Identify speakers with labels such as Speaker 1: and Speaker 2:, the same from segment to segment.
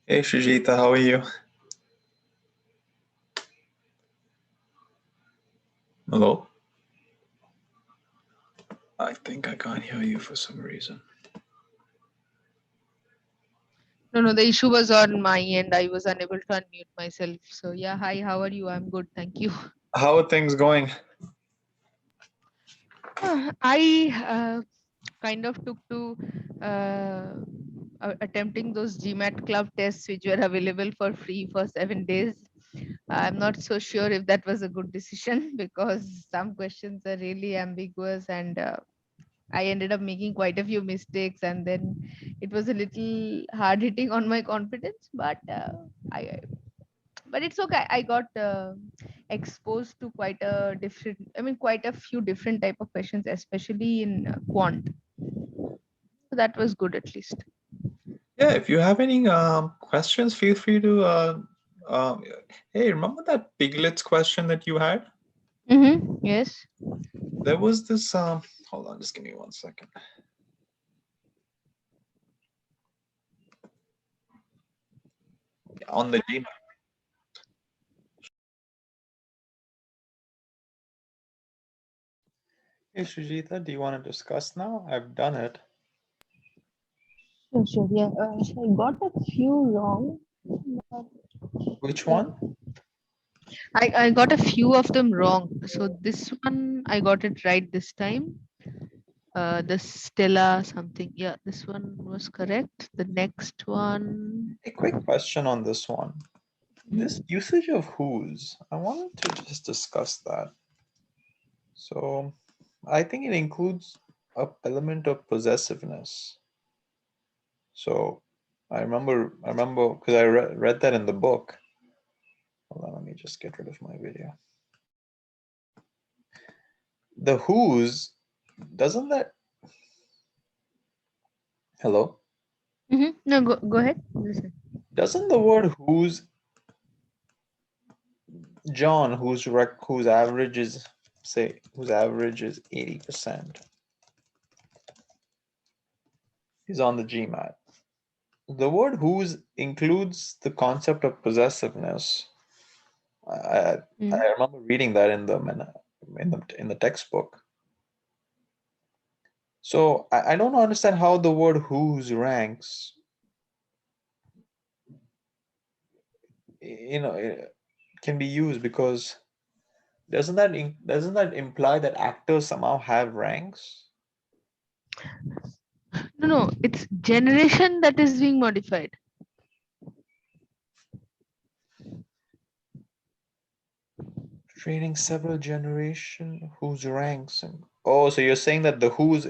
Speaker 1: Hey Shujita, how are you? Hello? I think I can't hear you for some reason.
Speaker 2: No, the issue was on my end. I was unable to unmute myself. So yeah, hi, how are you? I'm good, thank you.
Speaker 1: How are things going?
Speaker 2: I kind of took to attempting those GMAT club tests which were available for free for 7 days. I'm not so sure if that was a good decision because some questions are really ambiguous and I ended up making quite a few mistakes, and then it was a little hard hitting on my confidence. I but it's okay. I got exposed to quite a different, quite a few different type of questions, especially in quant. So that was good at least.
Speaker 1: Yeah, if you have any questions, feel free to. Um, hey, remember that piglets question that you had?
Speaker 2: Yes.
Speaker 1: There was this. Hold on, just give me 1 second. On the Gmail. Hey Shujita, do you want to discuss now? I've done it.
Speaker 2: Sure. Yeah. I got a few wrong.
Speaker 1: Which
Speaker 2: Yeah.
Speaker 1: one?
Speaker 2: I got a few of them wrong. So this one I got it right this time. The Stella something. Yeah, this one was correct. The next one.
Speaker 1: A quick question on this one. This usage of whose, I wanted to just discuss that. So I think it includes a element of possessiveness. So I remember because I read that in the book. Hold on, let me just get rid of my video. The whose, doesn't that, hello?
Speaker 2: No, go ahead. Listen.
Speaker 1: Doesn't the word whose, John, whose average is, say, whose average is 80%, is on the GMAT. The word whose includes the concept of possessiveness. I remember reading that in the textbook. So I don't understand how the word whose ranks, can be used, because doesn't that imply that actors somehow have ranks?
Speaker 2: No, it's generation that is being modified.
Speaker 1: Training several generation whose ranks oh, so you're saying that the whose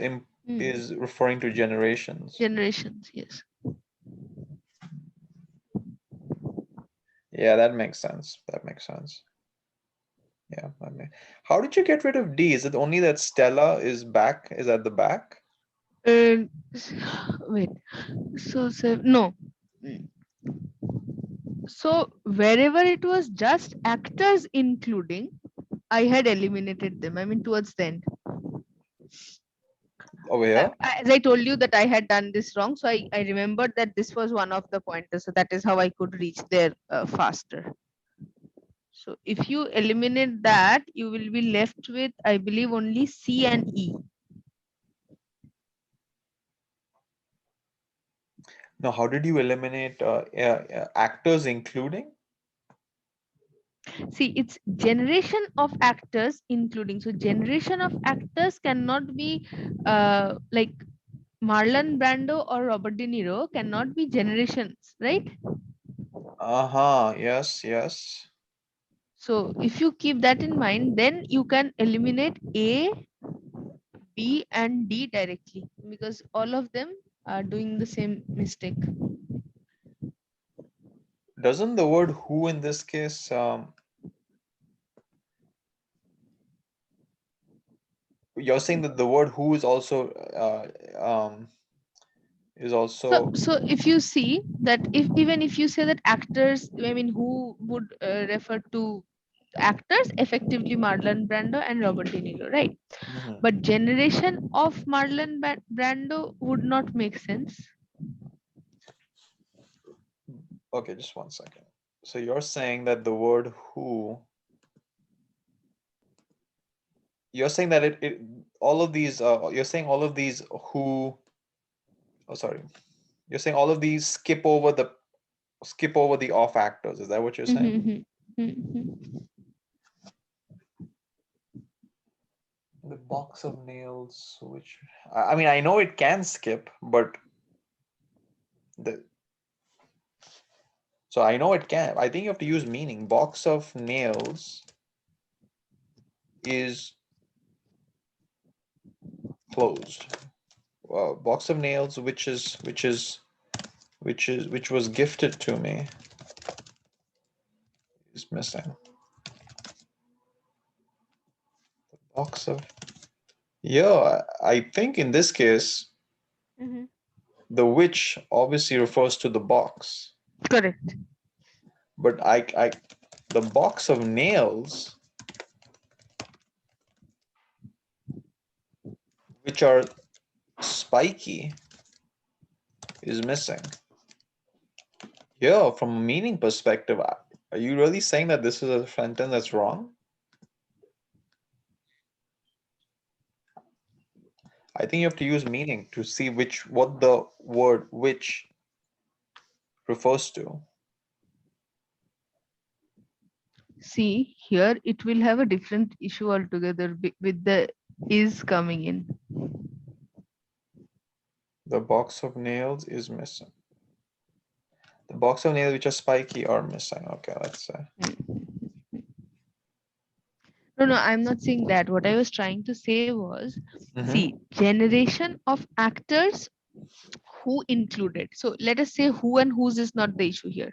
Speaker 1: is referring to generations.
Speaker 2: Generations, yes.
Speaker 1: Yeah, that makes sense. Yeah, how did you get rid of D? Is it only that Stella is at the back?
Speaker 2: And wait, so no. So wherever it was just actors including, I had eliminated them. I mean, towards the end.
Speaker 1: Over here?
Speaker 2: As I told you that I had done this wrong, so I remembered that this was one of the pointers. So that is how I could reach there faster. So if you eliminate that, you will be left with, I believe, only C and E.
Speaker 1: No, how did you eliminate actors including?
Speaker 2: See, it's generation of actors including. So generation of actors cannot be like Marlon Brando or Robert De Niro cannot be generations, right?
Speaker 1: Uh-huh, yes.
Speaker 2: So if you keep that in mind, then you can eliminate A, B, and D directly because all of them are doing the same mistake.
Speaker 1: Doesn't the word who in this case, you're saying that the word who is also
Speaker 2: So if you see that if even if you say that actors, I mean, who would refer to actors effectively Marlon Brando and Robert De Niro, right?
Speaker 1: Mhm.
Speaker 2: But generation of Marlon Brando would not make sense.
Speaker 1: Okay, just 1 second. So you're saying that the word who, you're saying that it all of these you're saying all of these who, oh sorry, you're saying all of these skip over the off actors. Is that what you're saying?
Speaker 2: Mhm, mhm.
Speaker 1: The box of nails, which I mean I know it can skip, but the so I know it can. I think you have to use meaning. Box of nails is closed. Box of nails, which was gifted to me, is missing. Box of, yeah. I think in this case,
Speaker 2: Mhm.
Speaker 1: the which obviously refers to the box,
Speaker 2: Correct.
Speaker 1: but the box of nails, which are spiky, is missing. Yeah, from a meaning perspective, are you really saying that this is a sentence that's wrong? I think you have to use meaning to see what the word which refers to.
Speaker 2: See, here it will have a different issue altogether with the is coming in.
Speaker 1: The box of nails is missing. The box of nails which are spiky are missing. Okay, let's say.
Speaker 2: Mm. No, no, I'm not saying that. What I was trying to say was, see,
Speaker 1: Mm-hmm.
Speaker 2: generation of actors who included. So let us say who and whose is not the issue here.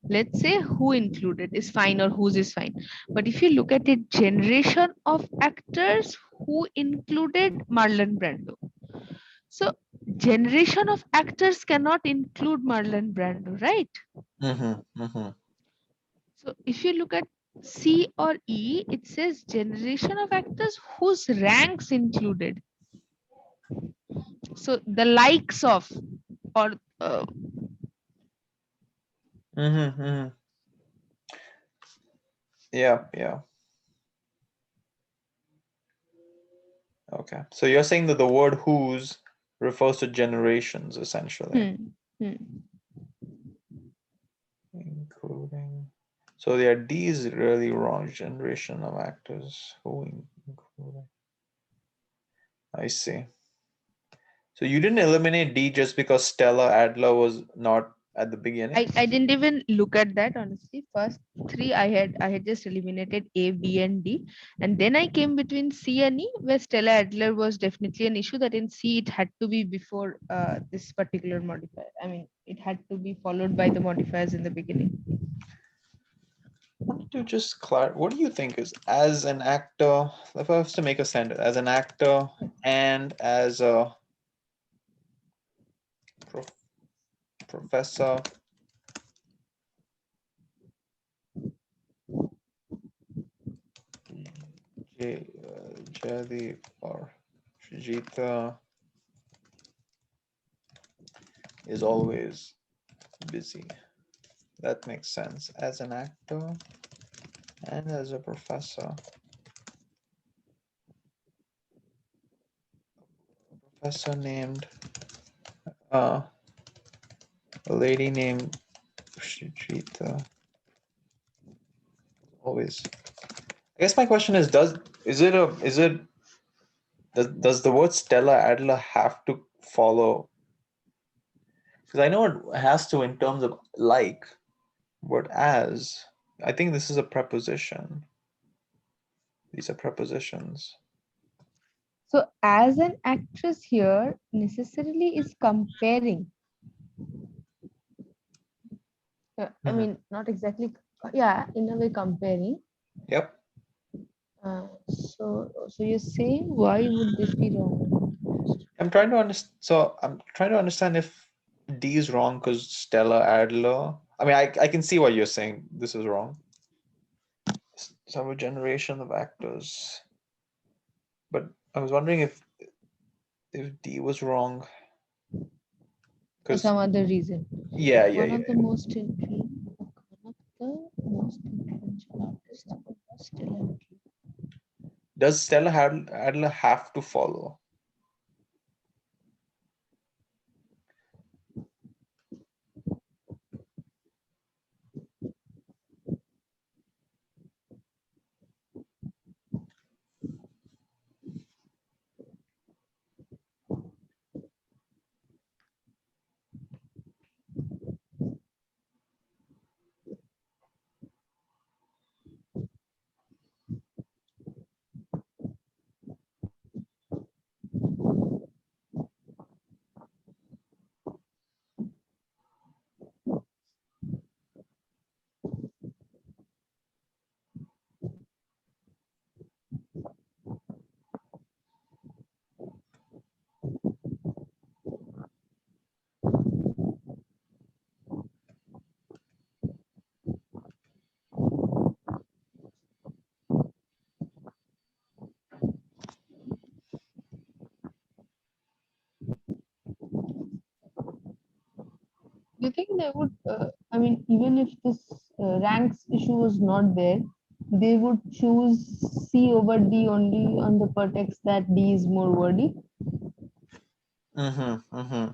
Speaker 2: Let's say who included is fine or whose is fine. But if you look at it, generation of actors who included Marlon Brando. So generation of actors cannot include Marlon Brando, right?
Speaker 1: Mm-hmm. Mm-hmm.
Speaker 2: So if you look at C or E, it says generation of actors whose ranks included. So the likes of or
Speaker 1: Mm-hmm. Mm-hmm. Yeah, yeah. Okay. So you're saying that the word whose refers to generations essentially.
Speaker 2: hmm, hmm.
Speaker 1: Including. So yeah, D is really wrong. Generation of actors who including. I see. So you didn't eliminate D just because Stella Adler was not at the beginning?
Speaker 2: I didn't even look at that honestly. First three I had just eliminated A, B, and D. And then I came between C and E, where Stella Adler was definitely an issue that in C it had to be before this particular modifier. I mean, it had to be followed by the modifiers in the beginning.
Speaker 1: I wanted to just clarify. What do you think is as an actor, if I was to make a sentence, as an actor and as a prof- professor, Jaydeep or Shijita is always busy. That makes sense. As an actor and as a professor. Professor named uh, a lady named Shijita. Always. I guess my question is: does the word Stella Adler have to follow? Because I know it has to in terms of like, but as I think this is a preposition. These are prepositions.
Speaker 2: So as an actress here necessarily is comparing. I
Speaker 1: Mhm.
Speaker 2: mean, not exactly. Yeah, in a way comparing.
Speaker 1: Yep.
Speaker 2: So you're saying why would this be wrong?
Speaker 1: I'm trying to understand. So I'm trying to understand if D is wrong because Stella Adler. I mean, I can see why you're saying this is wrong. Some generation of actors, but I was wondering if D was wrong.
Speaker 2: or
Speaker 1: Because
Speaker 2: some other reason.
Speaker 1: yeah, yeah,
Speaker 2: One
Speaker 1: yeah,
Speaker 2: of the
Speaker 1: yeah.
Speaker 2: most influential artists was Stella Adler.
Speaker 1: Does Stella Adler have to follow?
Speaker 2: Do you think they would, I mean, even if this ranks issue was not there, they would choose C over D only on the pretext that D is more wordy?
Speaker 1: Mm-hmm. Mm-hmm.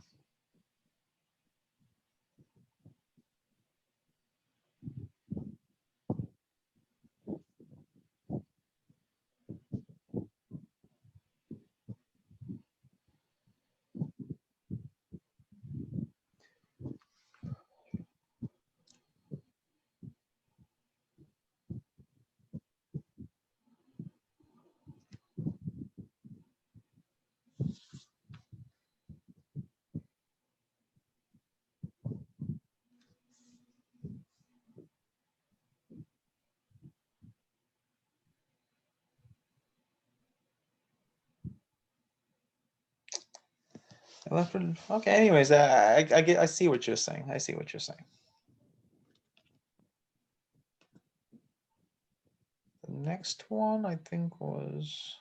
Speaker 1: Okay. Anyways, I see what you're saying. I see what you're saying. The next one I think was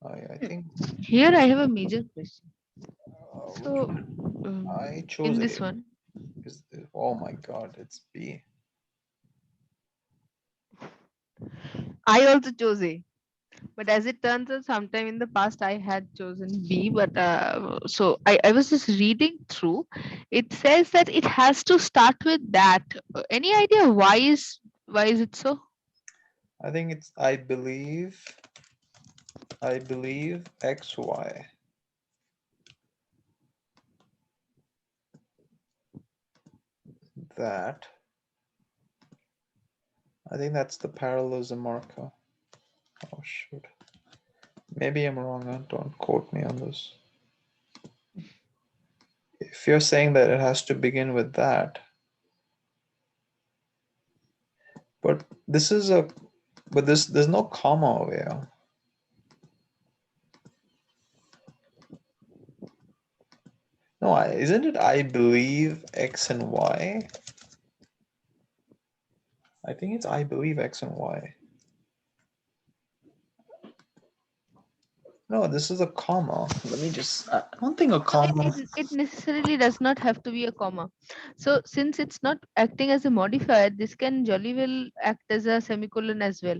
Speaker 1: I think
Speaker 2: Here I have a major question.
Speaker 1: which
Speaker 2: So,
Speaker 1: one? I chose
Speaker 2: in
Speaker 1: A.
Speaker 2: this one,
Speaker 1: Oh my God, it's B.
Speaker 2: I also chose A. But as it turns out, sometime in the past I had chosen B. But so I was just reading through. It says that it has to start with that. Any idea why is it so?
Speaker 1: I think it's I believe XY. That I think that's the parallelism marker. Oh shoot. Maybe I'm wrong. Don't quote me on this. If you're saying that it has to begin with that, but this is a but this there's no comma over here. No, isn't it I believe X and Y? I think it's I believe X and Y. No, this is a comma. Let me just I don't think a
Speaker 2: No,
Speaker 1: comma.
Speaker 2: it necessarily does not have to be a comma. So since it's not acting as a modifier, this can jolly well act as a semicolon as well,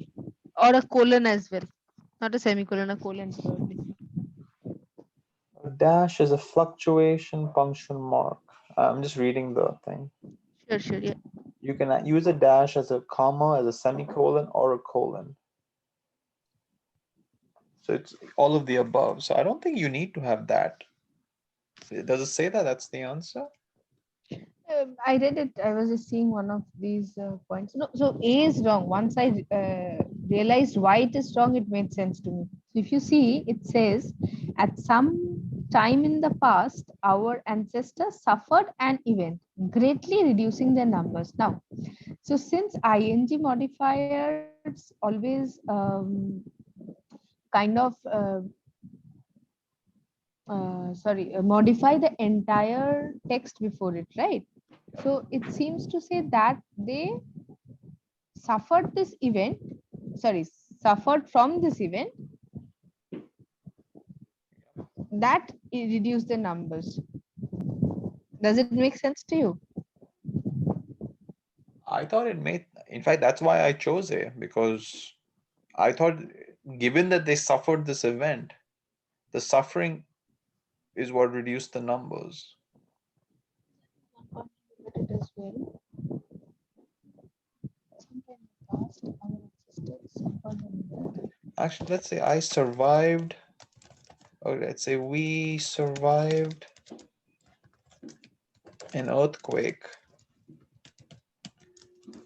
Speaker 2: or a colon as well. Not a semicolon, a colon probably.
Speaker 1: A dash is a fluctuation function mark. I'm just reading the thing.
Speaker 2: Sure, sure, yeah.
Speaker 1: You can use a dash as a comma, as a semicolon, or a colon. So it's all of the above. So I don't think you need to have that. Does it say that that's the answer?
Speaker 2: I read it. I was just seeing one of these points. No, so A is wrong. Once I realized why it is wrong, it made sense to me. So if you see, it says, at some time in the past, our ancestors suffered an event, greatly reducing their numbers. Now, so since ing modifiers always kind of modify the entire text before it, right? So it seems to say that they suffered this event, sorry, suffered from this event that reduced the numbers. Does it make sense to you?
Speaker 1: I thought it made, in fact, that's why I chose A, because I thought, given that they suffered this event, the suffering is what reduced the numbers.
Speaker 2: Not look at it as well. Sometime in the past, our ancestors suffered in
Speaker 1: Actually, let's say I survived, or let's say we survived an earthquake,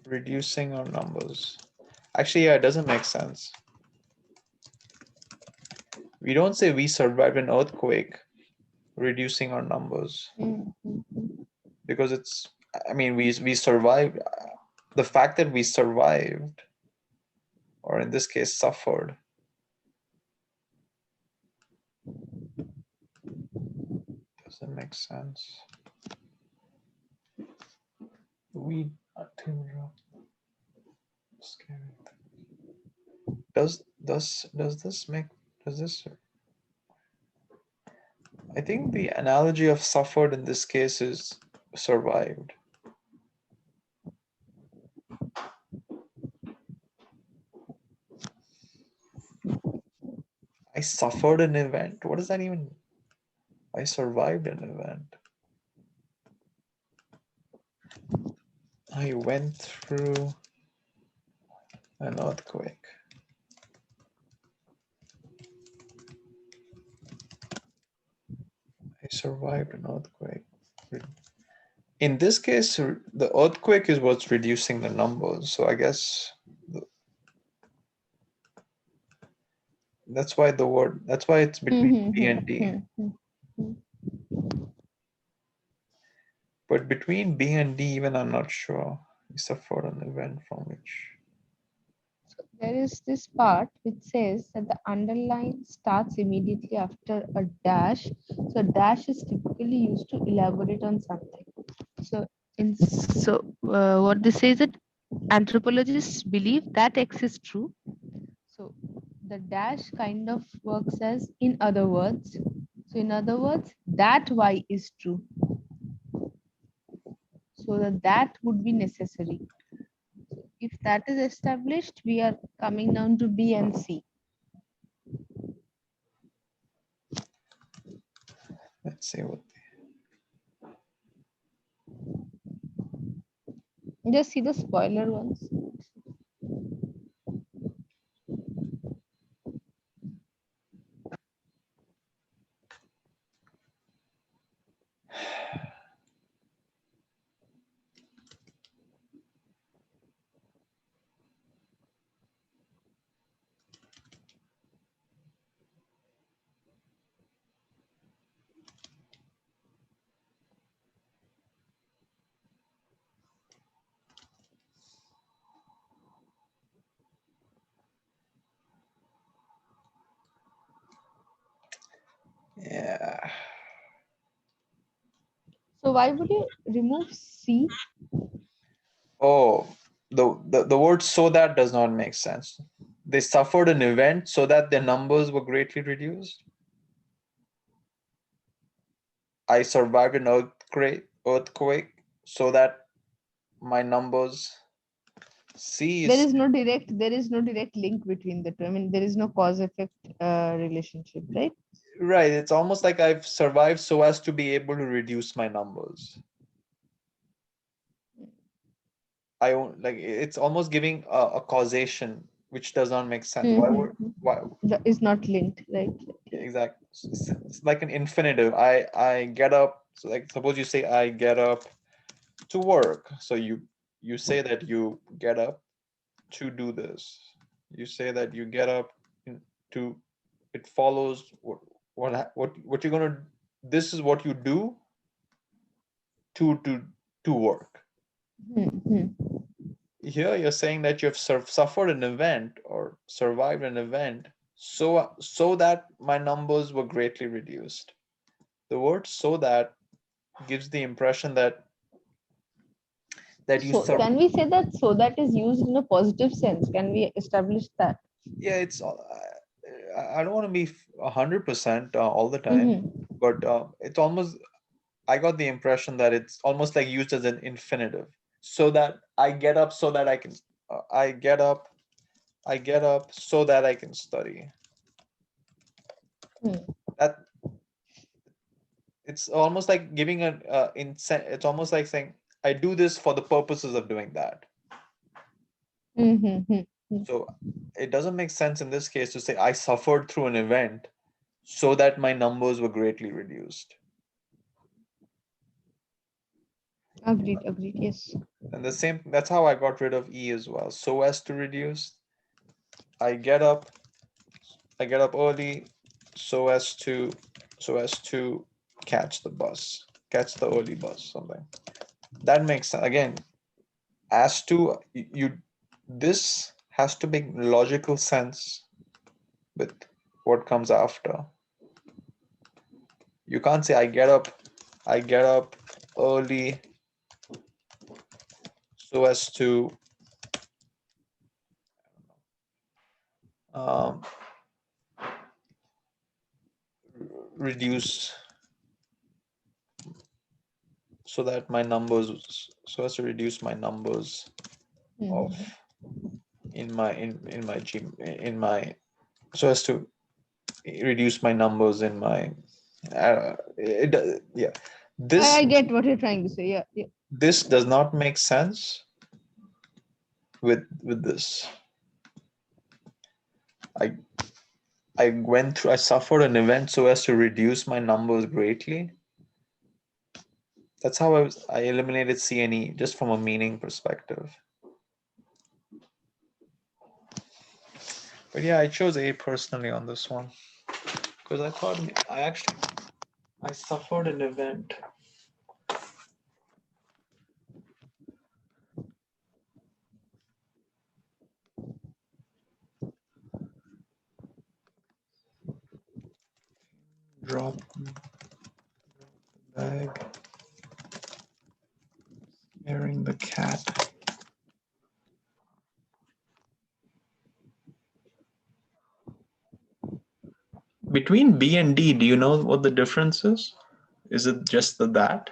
Speaker 1: reducing our numbers. Actually, yeah, it doesn't make sense. We don't say we survived an earthquake, reducing our numbers, because it's, I mean, we survived. The fact that we survived, or in this case, suffered, doesn't make sense. We scary. Does this make, does this, I think the analogy of suffered in this case is survived. I suffered an event. What does that even? I survived an event. I went through an earthquake. I survived an earthquake. In this case, the earthquake is what's reducing the numbers. So I guess that's why the word, that's why it's between B and D. But between B and D, even I'm not sure. We suffered an event from which.
Speaker 2: So there is this part which says that the underline starts immediately after a dash. So dash is typically used to elaborate on something. So what this says that anthropologists believe that X is true. So the dash kind of works as in other words. So in other words, that Y is true. So that would be necessary. So if that is established, we are coming down to B and C.
Speaker 1: Let's see what.
Speaker 2: Just see the spoiler ones.
Speaker 1: Yeah.
Speaker 2: So why would you remove C?
Speaker 1: Oh, the word so that does not make sense. They suffered an event so that their numbers were greatly reduced. I survived an earthquake so that my numbers. C
Speaker 2: There
Speaker 1: is
Speaker 2: is no direct link between the two. I mean, there is no cause effect relationship, right?
Speaker 1: right. It's almost like I've survived so as to be able to reduce my numbers. I like, it's almost giving a causation which does not make sense. Why would, why?
Speaker 2: That is not linked, right?
Speaker 1: Exactly. It's like an infinitive. I get up. So like, suppose you say I get up to work. So you say that you get up to do this. You say that you get up to. It follows what you're gonna. This is what you do to work. Here you're saying that you've suffered an event or survived an event so that my numbers were greatly reduced. The word so that gives the impression that you
Speaker 2: So can we say that so that is used in a positive sense? Can we establish that?
Speaker 1: yeah, it's I don't want to be 100% all the time, but it's almost, I got the impression that it's almost like used as an infinitive. So that I get up so that I can, I get up so that I can study. That it's almost like giving an it's almost like saying I do this for the purposes of doing that. So it doesn't make sense in this case to say I suffered through an event so that my numbers were greatly reduced.
Speaker 2: Agreed, yes.
Speaker 1: And the same, that's how I got rid of E as well. So as to reduce, I get up early so as to catch the bus, catch the early bus, something. That makes sense. Again, as to you, this has to make logical sense with what comes after. You can't say I get up early so as to um, reduce so that my numbers so as to reduce my numbers of in my gym in my so as to reduce my numbers in my yeah, this
Speaker 2: I get what you're trying to say. Yeah, yeah.
Speaker 1: this does not make sense with this. I suffered an event so as to reduce my numbers greatly. That's how I eliminated C and E just from a meaning perspective. But yeah, I chose A personally on this one because I thought I suffered an event. Drop the bag, scaring the cat. Between B and D, do you know what the difference is? Is it just that?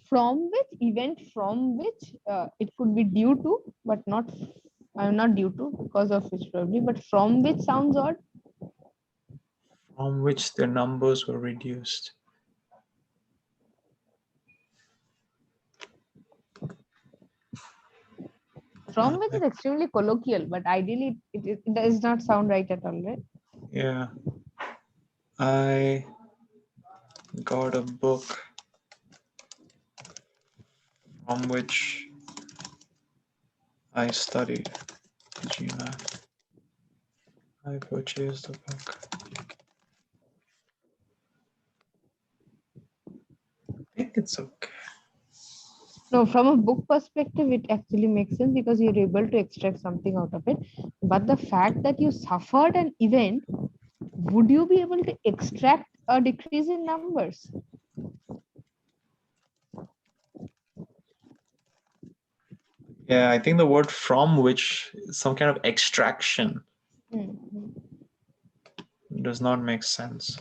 Speaker 2: From which event, from which it could be due to, but not due to, because of which probably, but from which sounds odd.
Speaker 1: From which their numbers were reduced.
Speaker 2: From which is extremely colloquial, but ideally it does not sound right at all, right?
Speaker 1: Yeah. I got a book from which I studied GMAT. I purchased a book. I think it's okay.
Speaker 2: No, from a book perspective, it actually makes sense because you're able to extract something out of it. But the fact that you suffered an event, would you be able to extract a decrease in numbers?
Speaker 1: Yeah, I think the word from which is some kind of extraction does not make sense.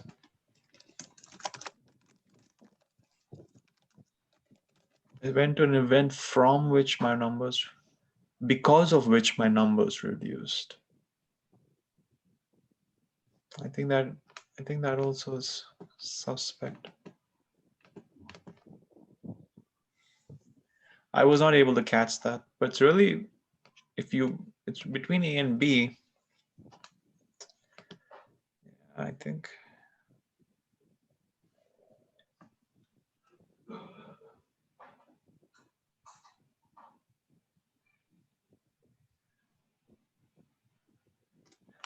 Speaker 1: I went to an event from which my numbers, because of which my numbers reduced. I think that also is suspect. I was not able to catch that, but it's really, it's between A and B. I think.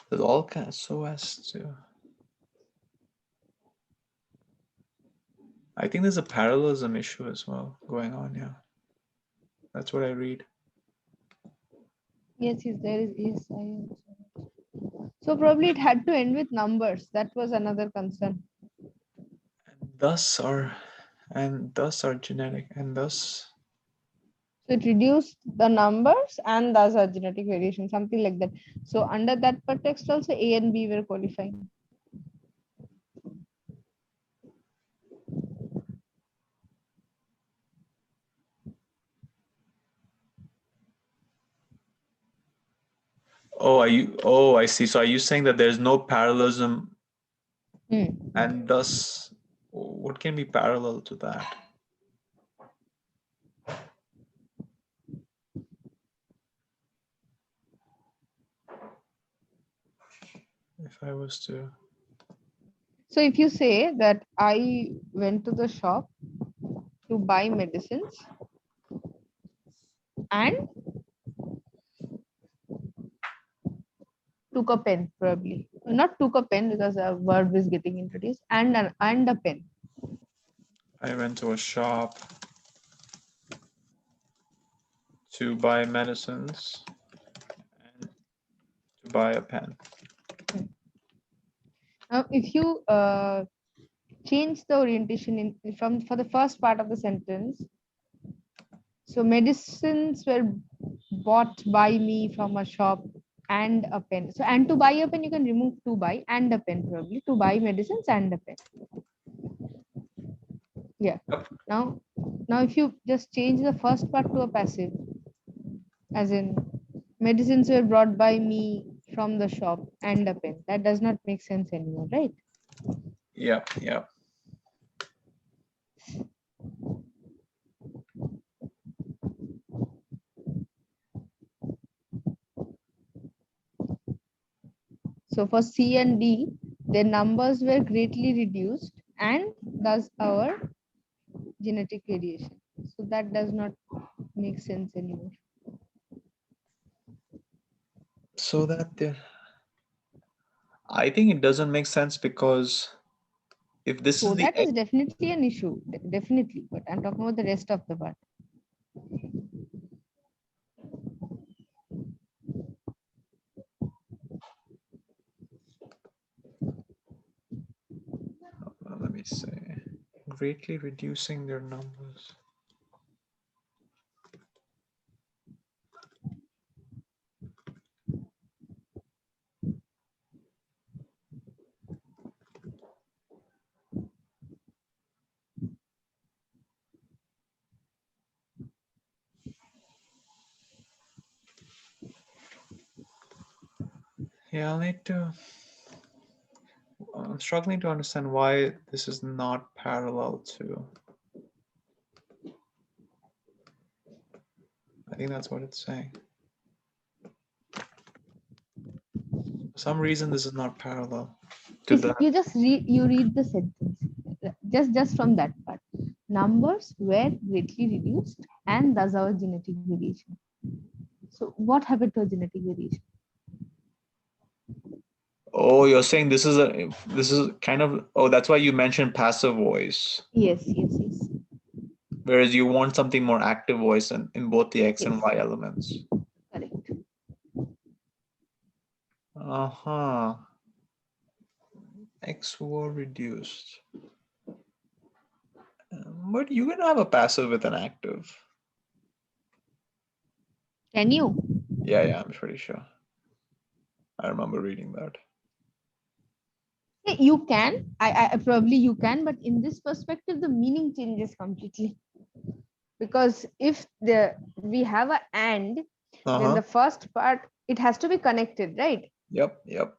Speaker 1: There's all kinds so as to. I think there's a parallelism issue as well going on here. That's what I read.
Speaker 2: Yes, there is. Yes, so probably it had to end with numbers. That was another concern.
Speaker 1: And thus are genetic, and thus.
Speaker 2: So it reduced the numbers and thus a genetic variation, something like that. So under that pretext also A and B were qualifying.
Speaker 1: Oh, are you? Oh, I see. So are you saying that there's no parallelism, and thus, what can be parallel to that? If I was to,
Speaker 2: So if you say that I went to the shop to buy medicines and took a pen, probably not took a pen because a verb is getting introduced, and a pen.
Speaker 1: I went to a shop to buy medicines and to buy a pen.
Speaker 2: Now, if you change the orientation in from for the first part of the sentence, so medicines were bought by me from a shop and a pen. So and to buy a pen, you can remove to buy and a pen, probably to buy medicines and a pen. Yeah.
Speaker 1: Yep.
Speaker 2: Now if you just change the first part to a passive, as in medicines were brought by me from the shop and a pen, that does not make sense anymore, right?
Speaker 1: Yep. Yep.
Speaker 2: So for C and D, their numbers were greatly reduced and thus our genetic variation. So that does not make sense anymore.
Speaker 1: So that I think it doesn't make sense because if this is
Speaker 2: So
Speaker 1: the
Speaker 2: that is definitely an issue, definitely. But I'm talking about the rest of the part.
Speaker 1: let me say, greatly reducing their numbers. Yeah, I'll need to. I'm struggling to understand why this is not parallel to. I think that's what it's saying. For some reason, this is not parallel to
Speaker 2: If
Speaker 1: that.
Speaker 2: you just read the sentence, just from that part. Numbers were greatly reduced and thus our genetic variation. So what happened to a genetic variation?
Speaker 1: Oh, you're saying this is kind of, oh, that's why you mentioned passive voice,
Speaker 2: Yes, yes, yes,
Speaker 1: whereas you want something more active voice in both the X and
Speaker 2: yes,
Speaker 1: Y elements.
Speaker 2: correct.
Speaker 1: Uh-huh. X were reduced. But you can have a passive with an active.
Speaker 2: Can you?
Speaker 1: Yeah, yeah, I'm pretty sure. I remember reading that.
Speaker 2: Yeah, you can. I probably you can, but in this perspective, the meaning changes completely. Because if we have a and, then
Speaker 1: Uh-huh.
Speaker 2: the first part it has to be connected, right?
Speaker 1: Yep, yep.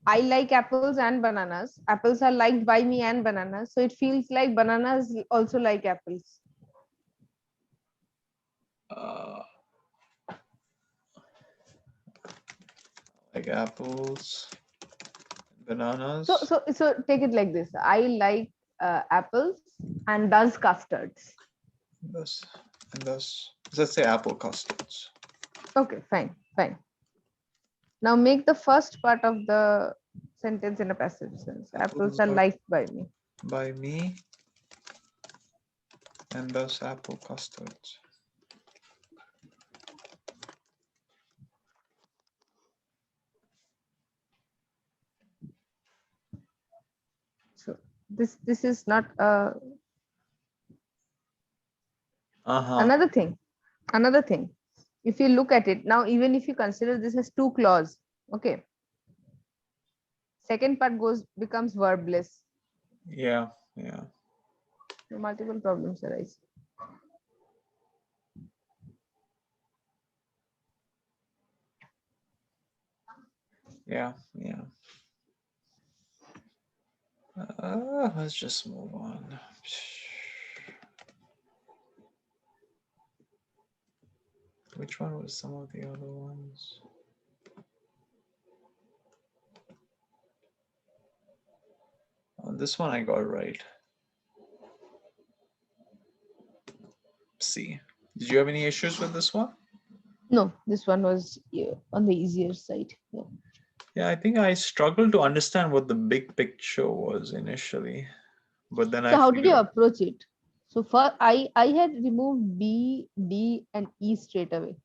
Speaker 2: I like apples and bananas. Apples are liked by me and bananas, so it feels like bananas also like apples.
Speaker 1: Uh, like apples,
Speaker 2: So
Speaker 1: bananas,
Speaker 2: so take it like this. I like apples and does custards.
Speaker 1: thus, and thus, let's say apple custards.
Speaker 2: Okay, fine, fine. Now make the first part of the sentence in a passive sense. Apples
Speaker 1: Apples
Speaker 2: are
Speaker 1: are
Speaker 2: liked by me.
Speaker 1: by me, and thus apple custards.
Speaker 2: So this is not
Speaker 1: Uh-huh.
Speaker 2: another thing. Another thing, if you look at it now, even if you consider this as two clause, okay, second part becomes verbless.
Speaker 1: Yeah, yeah,
Speaker 2: So multiple problems arise.
Speaker 1: yeah, yeah. Let's just move on. Which one was some of the other ones? This one I got right. C. Did you have any issues with this one?
Speaker 2: No, this one was on the easier side. Yeah.
Speaker 1: Yeah, I think I struggled to understand what the big picture was initially, but then I
Speaker 2: So how did you
Speaker 1: figured
Speaker 2: approach it? So for I had removed B, D, and E straight away.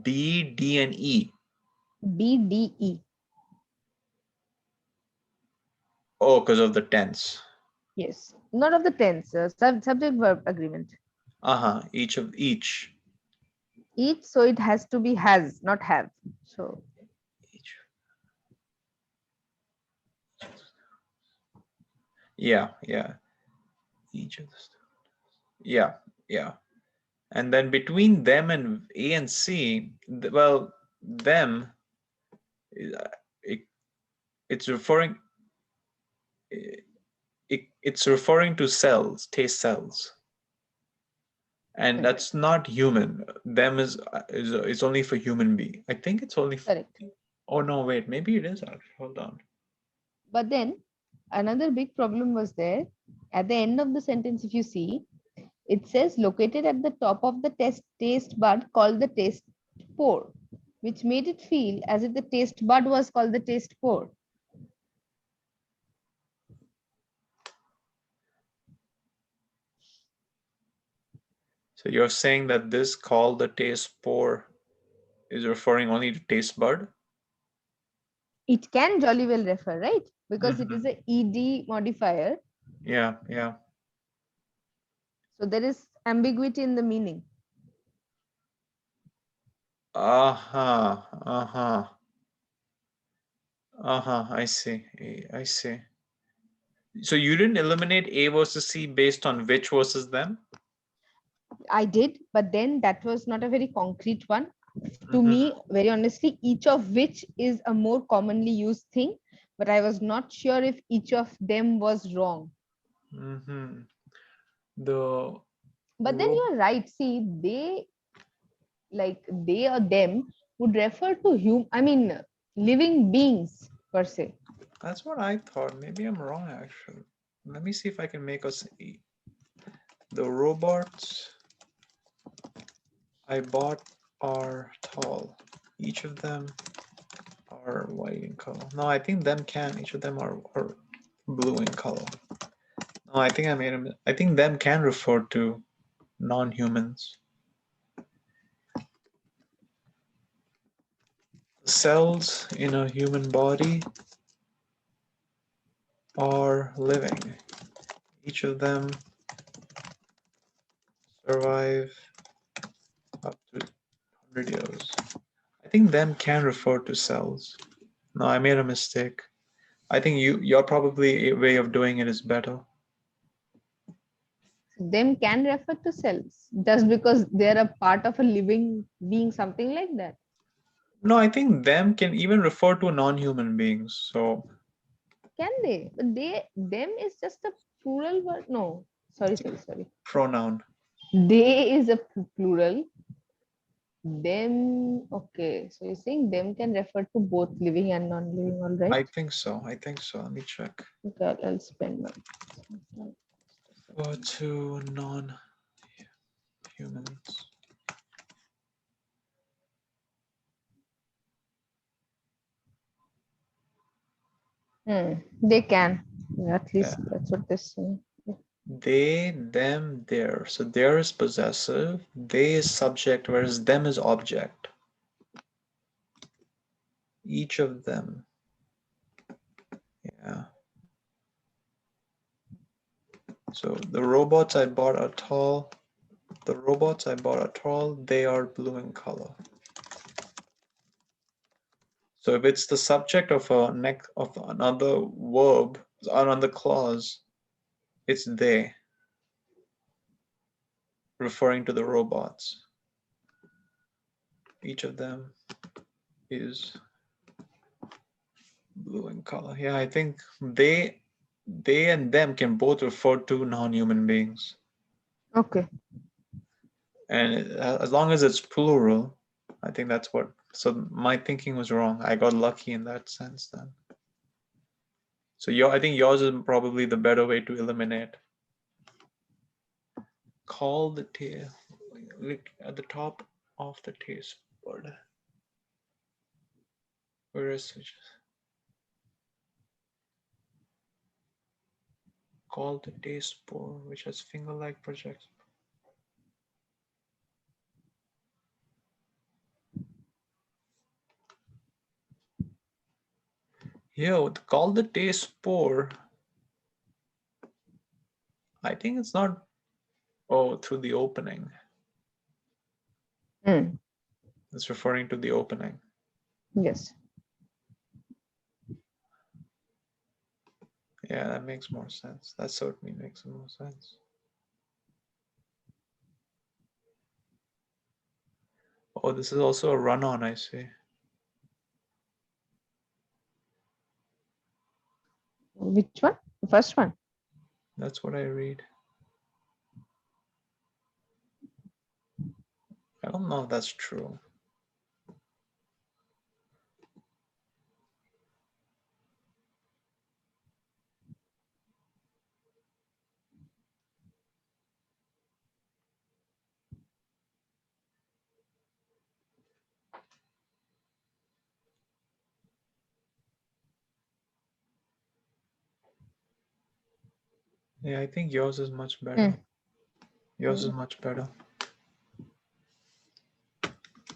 Speaker 1: B, D, and E.
Speaker 2: B, D, E.
Speaker 1: Oh, because of the tense.
Speaker 2: Yes, not of the tense, subject verb agreement.
Speaker 1: Uh-huh. Each of each.
Speaker 2: Each, so it has to be has, not have. So
Speaker 1: Each. Yeah, yeah. Each of the. Yeah, yeah. And then between them and A and C, well, them, uh, it, it's referring, it's referring to cells, taste cells, and
Speaker 2: correct,
Speaker 1: that's not human. Them is only for human being. I think it's only.
Speaker 2: correct.
Speaker 1: Oh no, wait, maybe it is actually. Hold on.
Speaker 2: But then another big problem was there. At the end of the sentence, if you see, it says located at the top of the taste bud called the taste pore, which made it feel as if the taste bud was called the taste pore.
Speaker 1: So you're saying that this called the taste pore is referring only to taste bud?
Speaker 2: It can jolly well refer, right? Because it is
Speaker 1: Mm-hmm.
Speaker 2: a ed modifier,
Speaker 1: Yeah, yeah.
Speaker 2: so there is ambiguity in the meaning.
Speaker 1: Uh-huh, uh-huh, uh-huh. I see. I see. So you didn't eliminate A versus C based on which versus them?
Speaker 2: I did, but then that was not a very concrete one. To
Speaker 1: Mm-hmm.
Speaker 2: me, very honestly, each of which is a more commonly used thing, but I was not sure if each of them was wrong.
Speaker 1: Mm-hmm. The
Speaker 2: But then
Speaker 1: rope.
Speaker 2: you're right. See, they or them would refer to living beings per se.
Speaker 1: That's what I thought. Maybe I'm wrong actually. Let me see if I can make us the robots I bought are tall. Each of them are white in color. No, I think them can. Each of them are blue in color. No, I think I made a. I think them can refer to non-humans. Cells in a human body are living. Each of them survive up to 100 years. I think them can refer to cells. No, I made a mistake. I think your probably way of doing it is better.
Speaker 2: Them can refer to cells just because they're a part of a living being, something like that.
Speaker 1: No, I think them can even refer to non-human beings. So
Speaker 2: Can they? But them is just a plural word. No, sorry.
Speaker 1: pronoun.
Speaker 2: They is a plural. Them, okay. So you're saying them can refer to both living and non-living, all right?
Speaker 1: I think so. I think so. Let me check.
Speaker 2: Okay, I'll spend my.
Speaker 1: To non-humans.
Speaker 2: They can. Yeah, at
Speaker 1: Yeah.
Speaker 2: least that's what they're saying.
Speaker 1: They, them, their. So their is possessive, they is subject, whereas them is object. Each of them. Yeah. So the robots I bought are tall. The robots I bought are tall. They are blue in color. So if it's the subject of a neck of another verb, another clause, it's they, referring to the robots. Each of them is blue in color. Yeah, I think they and them can both refer to non-human beings.
Speaker 2: Okay.
Speaker 1: And as long as it's plural, I think that's what. So my thinking was wrong. I got lucky in that sense then. So I think yours is probably the better way to eliminate. Call the tail. Look at the top of the taste bud. Where is it? Call the taste pore, which has finger-like projects. Yo, call the taste pore. I think it's not. Oh, through the opening.
Speaker 2: Mm.
Speaker 1: It's referring to the opening.
Speaker 2: Yes.
Speaker 1: Yeah, that makes more sense. That certainly makes more sense. Oh, this is also a run-on, I see.
Speaker 2: Which one? The first one.
Speaker 1: That's what I read. I don't know if that's true. Yeah, I think yours is much better.
Speaker 2: Mm.
Speaker 1: Yours is much better.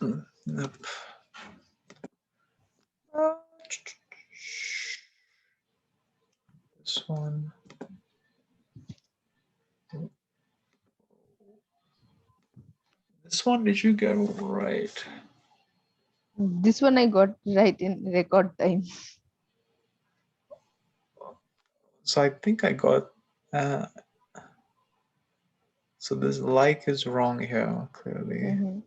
Speaker 1: Yep. This one. This one, did you get right?
Speaker 2: This one I got right in record time.
Speaker 1: So I think I got. Uh, so this like is wrong here, clearly.
Speaker 2: Mm-hmm.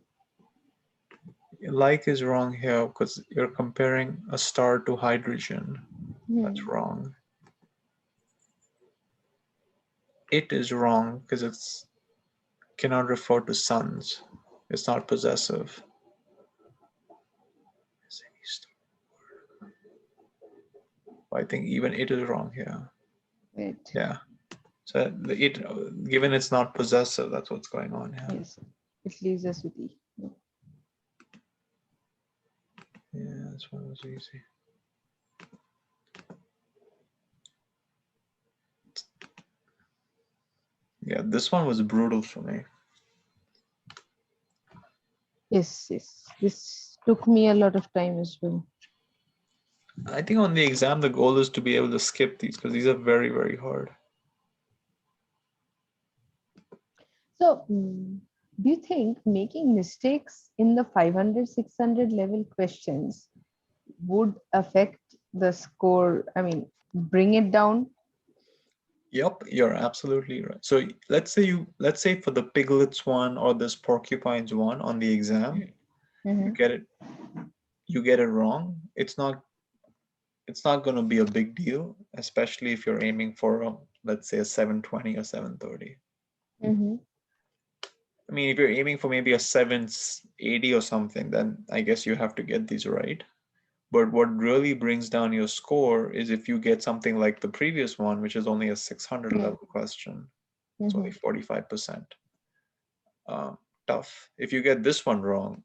Speaker 1: Like is wrong here because you're comparing a star to hydrogen. That's
Speaker 2: Mm.
Speaker 1: wrong. It is wrong because it's cannot refer to suns. It's not possessive. I think even it is wrong here.
Speaker 2: Right.
Speaker 1: Yeah. So it, given it's not possessive, that's what's going on here.
Speaker 2: Yes. It leaves us with E. No.
Speaker 1: Yeah, this one was easy. Yeah, this one was brutal for me.
Speaker 2: Yes, yes. This took me a lot of time as well.
Speaker 1: I think on the exam, the goal is to be able to skip these because these are very, very hard.
Speaker 2: So, do you think making mistakes in the 500, 600 level questions would affect the score? I mean, bring it down?
Speaker 1: Yep, you're absolutely right. So let's say for the piglets one or this porcupines one on the exam, you
Speaker 2: Mm-hmm.
Speaker 1: get it, you get it wrong. It's not going to be a big deal, especially if you're aiming for let's say a 720 or 730.
Speaker 2: Mm-hmm.
Speaker 1: I mean, if you're aiming for maybe a 780 or something, then I guess you have to get these right. But what really brings down your score is if you get something like the previous one, which is only a 600 level question. It's only
Speaker 2: Mm-hmm.
Speaker 1: 45% tough. If you get this one wrong,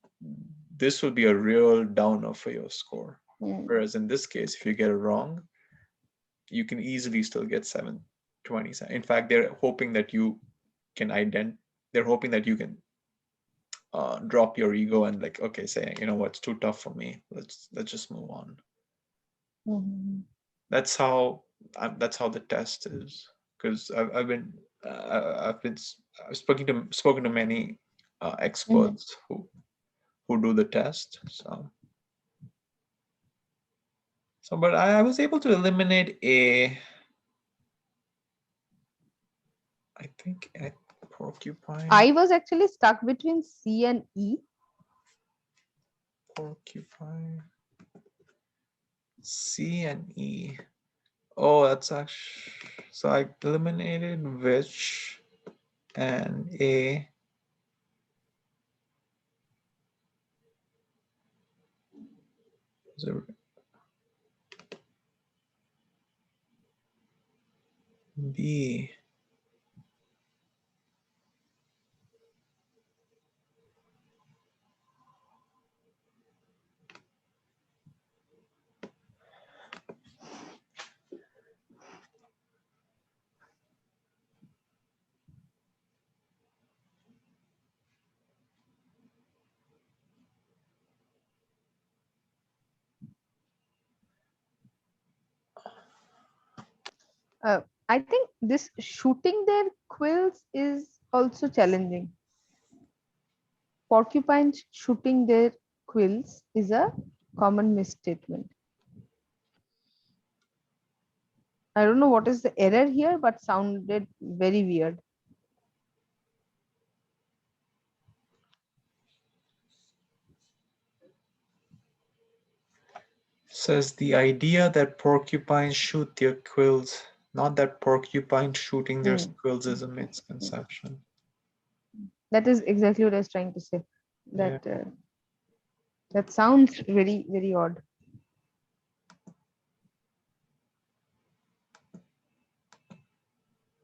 Speaker 1: this will be a real downer for your score.
Speaker 2: Mm-hmm.
Speaker 1: Whereas in this case, if you get it wrong, you can easily still get 720. In fact, they're hoping that you can they're hoping that you can drop your ego and like, okay, saying, you know what's too tough for me. Let's just move on.
Speaker 2: Mm-hmm.
Speaker 1: That's how that's how the test is. Because I've been I've spoken to many
Speaker 2: Mhm.
Speaker 1: experts who do the test. But I was able to eliminate I think a porcupine,
Speaker 2: I was actually stuck between C and E.
Speaker 1: porcupine, C and E. Oh, that's actually, so I eliminated which and A. So B.
Speaker 2: I think this shooting their quills is also challenging. Porcupines shooting their quills is a common misstatement. I don't know what is the error here, but sounded very weird.
Speaker 1: Says the idea that porcupines shoot their quills, not that porcupines shooting their
Speaker 2: Hmm.
Speaker 1: quills, is a
Speaker 2: Hmm.
Speaker 1: misconception.
Speaker 2: That is exactly what I was trying to say.
Speaker 1: Yeah.
Speaker 2: That that sounds very very odd.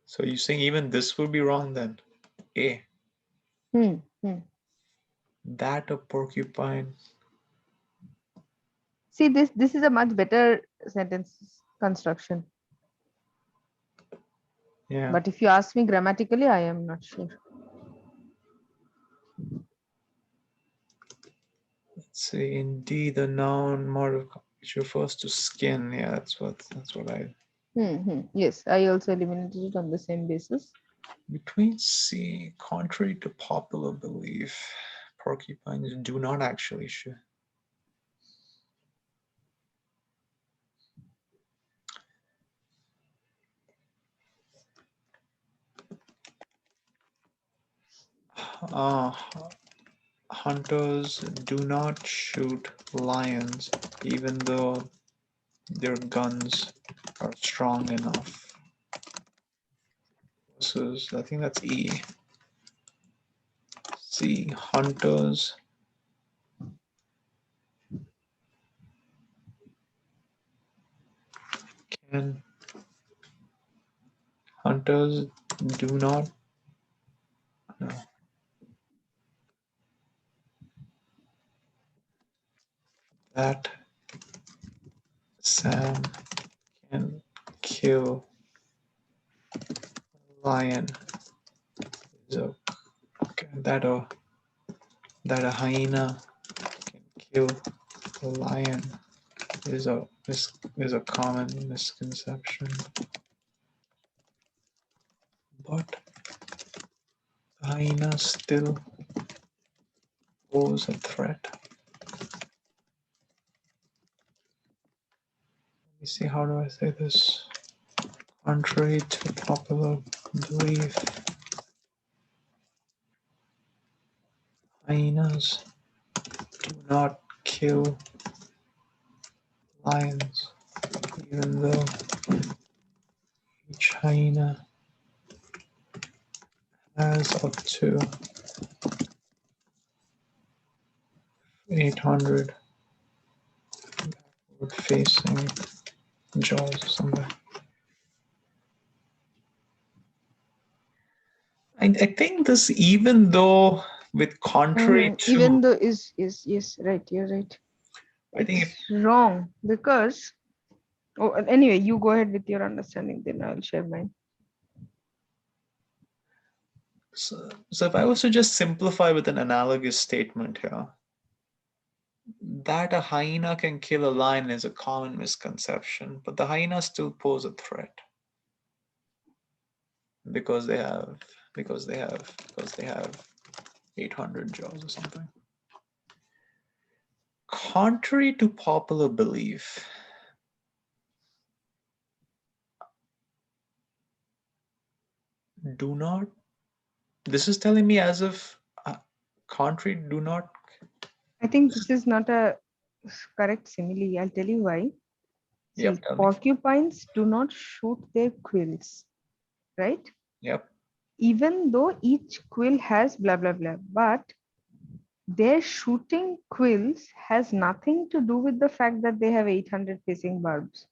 Speaker 1: So you saying even this would be wrong then? A.
Speaker 2: Hmm. Hmm.
Speaker 1: That a porcupine.
Speaker 2: See, this is a much better sentence construction.
Speaker 1: Yeah.
Speaker 2: But if you ask me grammatically, I am not sure.
Speaker 1: Let's see. Indeed, the noun model which refers to skin. Yeah, that's what I.
Speaker 2: Yes, I also eliminated it on the same basis.
Speaker 1: Between C, contrary to popular belief, porcupines do not actually shoot. Uh, Hunters do not shoot lions, even though their guns are strong enough. Versus, I think that's E. C. Can hunters do not no, that Sam can kill lion is a okay, that a hyena can kill a lion is a common misconception, but the hyena still pose a threat. Let me see, how do I say this? Contrary to popular belief, hyenas do not kill lions, even though each hyena has up to 800 backward facing jaws or something. I think this, even though with contrary to,
Speaker 2: Even though is yes, right, you're right.
Speaker 1: I think
Speaker 2: It's wrong because oh anyway, you go ahead with your understanding, then I'll share mine.
Speaker 1: so if I was to just simplify with an analogous statement here, that a hyena can kill a lion is a common misconception, but the hyena still pose a threat. because they have 800 jaws or something. Contrary to popular belief, do not. This is telling me as if contrary do not.
Speaker 2: I think this is not a correct simile. I'll tell you why. See,
Speaker 1: Yep, tell me.
Speaker 2: porcupines do not shoot their quills, right?
Speaker 1: Yep.
Speaker 2: Even though each quill has blah blah blah, but their shooting quills has nothing to do with the fact that they have 800 facing barbs.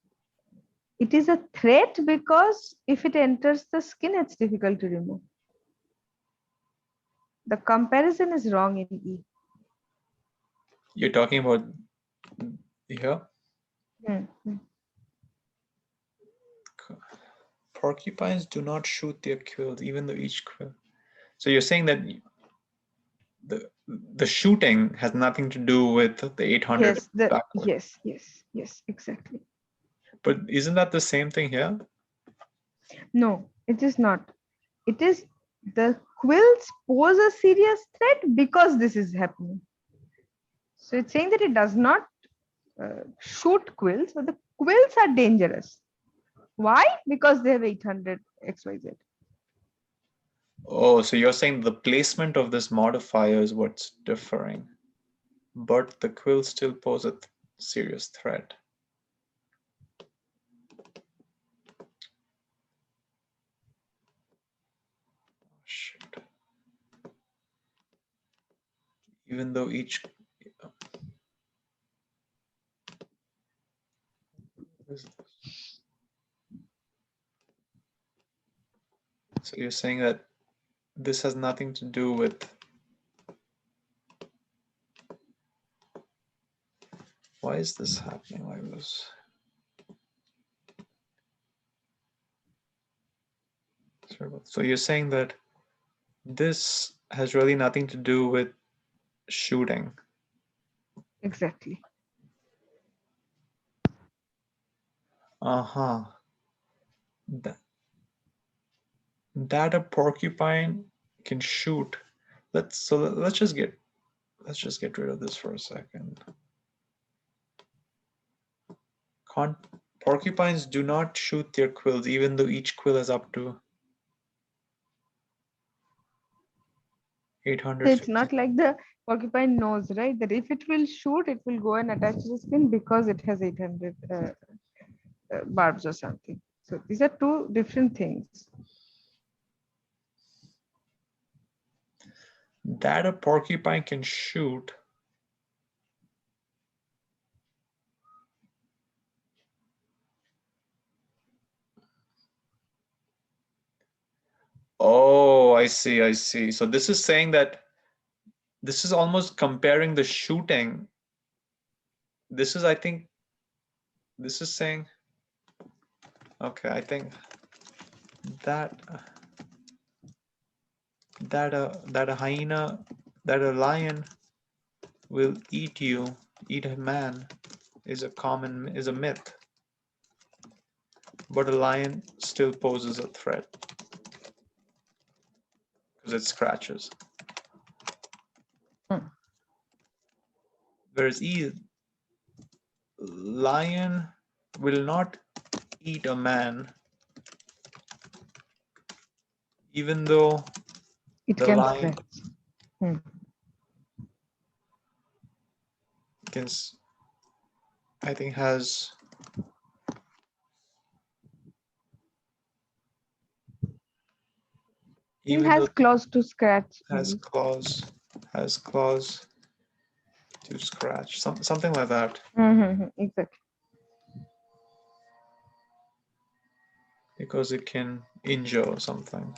Speaker 2: It is a threat because if it enters the skin, it's difficult to remove. The comparison is wrong in E.
Speaker 1: You're talking about here.
Speaker 2: Hmm.
Speaker 1: Porcupines do not shoot their quills, even though each quill. So you're saying that the shooting has nothing to do with the 800 backward.
Speaker 2: Yes, exactly.
Speaker 1: But isn't that the same thing here?
Speaker 2: No, it is not. It is the quills pose a serious threat because this is happening. So it's saying that it does not shoot quills, but the quills are dangerous. Why? Because they have 800 XYZ.
Speaker 1: Oh, so you're saying the placement of this modifier is what's differing, but the quills still pose a serious threat. Shit. Even though each. So you're saying that this has nothing to do with. Why is this happening like this? So you're saying that this has really nothing to do with shooting.
Speaker 2: Exactly.
Speaker 1: Uh-huh. That a porcupine can shoot. Let's just get rid of this for a second. Porcupines do not shoot their quills, even though each quill is up to
Speaker 2: So it's
Speaker 1: 850.
Speaker 2: not like the porcupine knows, right? That if it will shoot, it will go and attach to the skin because it has 800 barbs or something. So these are two different things.
Speaker 1: That a porcupine can shoot. Oh, I see, I see. So this is saying that this is almost comparing the shooting. This is, I think, this is saying, okay, I think that that a hyena, that a lion will eat a man is a myth, but a lion still poses a threat because it scratches.
Speaker 2: Hmm.
Speaker 1: Whereas lion will not eat a man, even though
Speaker 2: It
Speaker 1: the
Speaker 2: can
Speaker 1: lion
Speaker 2: scratch. Hmm.
Speaker 1: can, I think, has
Speaker 2: It
Speaker 1: even though
Speaker 2: has claws to scratch,
Speaker 1: has
Speaker 2: maybe.
Speaker 1: claws, has claws to scratch, something like that,
Speaker 2: Exactly.
Speaker 1: because it can injure something.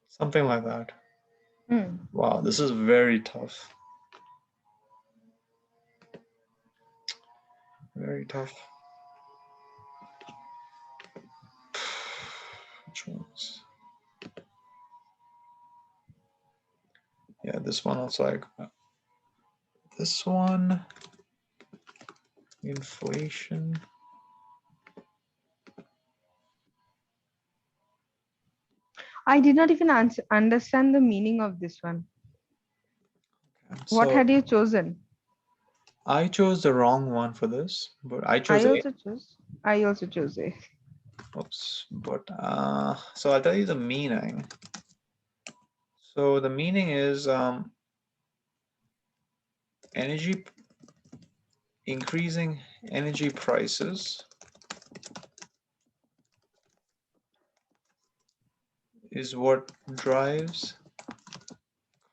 Speaker 1: Something like that.
Speaker 2: Hmm.
Speaker 1: Wow, this is very tough. Very tough. Which ones? Yeah, this one also. This one. Inflation.
Speaker 2: I did not even understand the meaning of this one. What
Speaker 1: So
Speaker 2: had you chosen?
Speaker 1: I chose the wrong one for this, but I chose
Speaker 2: I
Speaker 1: A.
Speaker 2: also chose. I also chose A.
Speaker 1: Oops. But so I'll tell you the meaning. So the meaning is energy increasing energy prices is what drives